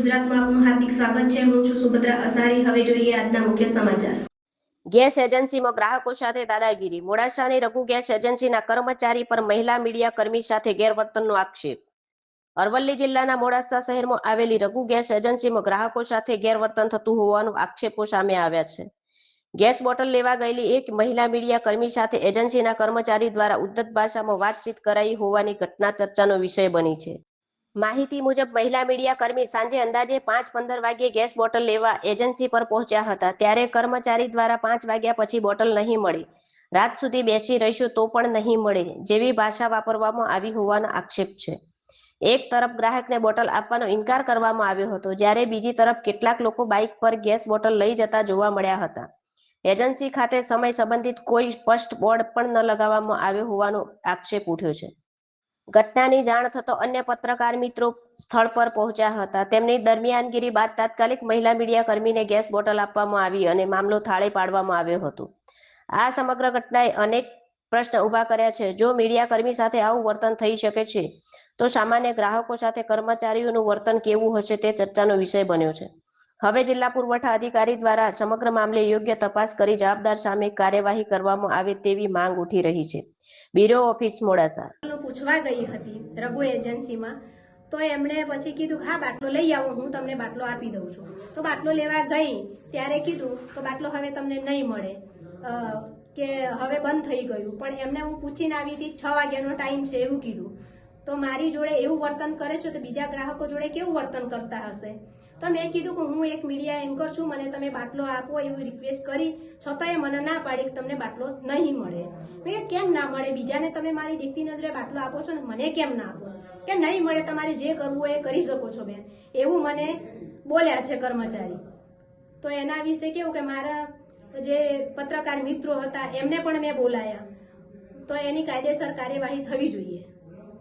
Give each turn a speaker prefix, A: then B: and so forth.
A: ગુજરાતમાં આપનું હાર્દિક સ્વાગત છે। હું છું સુભદ્રા અસારી। હવે જોઈએ આજના મુખ્ય સમાચાર।
B: ગેસ એજન્સીમાં ગ્રાહકો સાથે દાદાગીરી। મોડાસાની રઘુ ગેસ એજન્સીના કર્મચારી પર મહિલા મીડિયા કર્મી સાથે ગેરવર્તનનો આક્ષેપ। અરવલ્લી જિલ્લાના મોડાસા શહેરમાં આવેલી રઘુ ગેસ એજન્સીમાં ગ્રાહકો સાથે ગેરવર્તન થતું હોવાનું આક્ષેપો સામે આવ્યા છે। ગેસ બોટલ લેવા ગયેલી એક મહિલા મીડિયા કર્મી સાથે એજન્સીના કર્મચારી દ્વારા ઉદ્ધત ભાષામાં વાતચીત કરાઈ હોવાની ઘટના ચર્ચાનો વિષય બની છે। માહિતી મુજબ મહિલા મીડિયા કર્મી સાંજે અંદાજે 5:15 વાગ્યે ગેસ બોટલ લેવા એજન્સી પર પહોંચ્યા હતા। ત્યારે કર્મચારી દ્વારા 5 વાગ્યા પછી બોટલ નહીં મળે, રાત સુધી બેસી રહીશું તો પણ નહીં મળે જેવી ભાષા વાપરવામાં આવી હોવાનો આક્ષેપ છે। એક તરફ ગ્રાહકને બોટલ આપવાનો ઇનકાર કરવામાં આવ્યો હતો, જ્યારે બીજી તરફ કેટલાક લોકો બાઇક પર ગેસ બોટલ લઈ જતા જોવા મળ્યા હતા। એજન્સી ખાતે સમય સંબંધિત કોઈ સ્પષ્ટ બોર્ડ પણ ન લગાવવામાં આવ્યો હોવાનો આક્ષેપ ઉઠ્યો છે। ઘટનાની જાણ થતો અન્ય પત્રકાર મિત્રો સ્થળ પર પહોંચ્યા હતા। તેમની દરમિયાનગીરી બાદ તાત્કાલિક મહિલા મીડિયા કર્મીને ગેસ બોટલ આપવામાં આવી અને મામલો થાળે પાડવામાં આવ્યો હતો। આ સમગ્ર ઘટનાએ અનેક પ્રશ્ન ઊભા કર્યા છે। જો મીડિયા કર્મી સાથે આવું વર્તન થઈ શકે છે તો સામાન્ય ગ્રાહકો સાથે કર્મચારીઓનું વર્તન કેવું હશે તે ચર્ચાનો વિષય બન્યો છે। હવે જિલ્લા પુરવઠા અધિકારી દ્વારા સમગ્ર મામલે યોગ્ય તપાસ કરી જવાબદાર સામે કાર્યવાહી કરવામાં આવે તેવી માંગ ઉઠી રહી છે। બ્યુરો ઓફિસ મોડાસા
A: પૂછવા ગઈ હતી રઘુ એજન્સીમાં, તો એમણે પછી કીધું હા બાટલો લઈ આવો, હું તમને બાટલો આપી દઉં છું। તો બાટલો લેવા ગઈ ત્યારે કીધું તો બાટલો હવે તમને નહીં મળે, કે હવે બંધ થઈ ગયું। પણ એમને હું પૂછીને આવી હતી 6 વાગ્યાનો ટાઈમ છે એવું કીધું। તો મારી જોડે એવું વર્તન કરે છે તો બીજા ગ્રાહકો જોડે કેવું વર્તન કરતા હશે? તો મેં કીધું કે હું એક મીડિયા એન્કર છું, મને તમે બાટલો આપો એવું રિક્વેસ્ટ કરી, છતાંય મને ના પાડી કે તમને બાટલો નહીં મળે। મેં કેમ ના મળે? બીજાને તમે મારી દીકતી નજરે બાટલો આપો છો ને મને કેમ ના આપો? કે નહીં મળે, તમારે જે કરવું હોય એ કરી શકો છો બેન, એવું મને બોલ્યા છે કર્મચારી। તો એના વિશે કેવું કે મારા જે પત્રકાર મિત્રો હતા એમને પણ મેં બોલાયા, તો એની કાયદેસર કાર્યવાહી થવી જોઈએ।